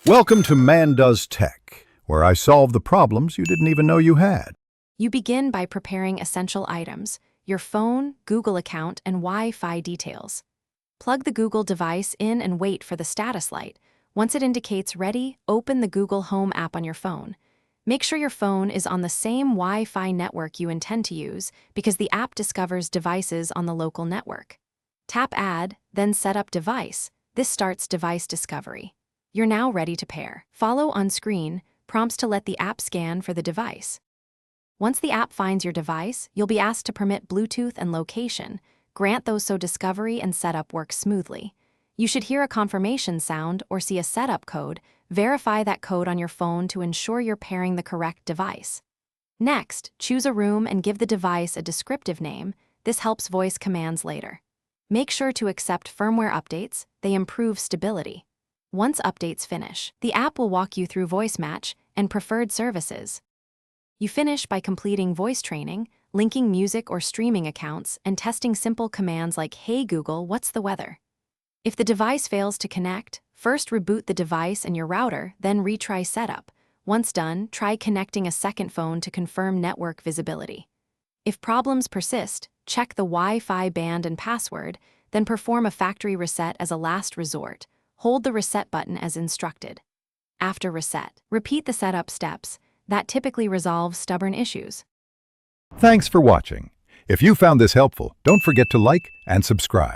Welcome to Man Does Tech, where I solve the problems you didn't even know you had. You begin by preparing essential items, your phone, Google account, and Wi-Fi details. Plug the Google device in and wait for the status light. Once it indicates ready, open the Google Home app on your phone. Make sure your phone is on the same Wi-Fi network you intend to use because the app discovers devices on the local network. Tap Add, then Set Up Device. This starts device discovery. You're now ready to pair. Follow on screen, prompts to let the app scan for the device. Once the app finds your device, you'll be asked to permit Bluetooth and location. Grant those so discovery and setup work smoothly. You should hear a confirmation sound or see a setup code. Verify that code on your phone to ensure you're pairing the correct device. Next, choose a room and give the device a descriptive name. This helps voice commands later. Make sure to accept firmware updates. They improve stability. Once updates finish, the app will walk you through voice match and preferred services. You finish by completing voice training, linking music or streaming accounts, and testing simple commands like, "Hey Google, what's the weather?" If the device fails to connect, first reboot the device and your router, then retry setup. Once done, try connecting a second phone to confirm network visibility. If problems persist, check the Wi-Fi band and password, then perform a factory reset as a last resort. Hold the reset button as instructed. After reset, repeat the setup steps. That typically resolves stubborn issues. Thanks for watching. If you found this helpful, don't forget to like and subscribe.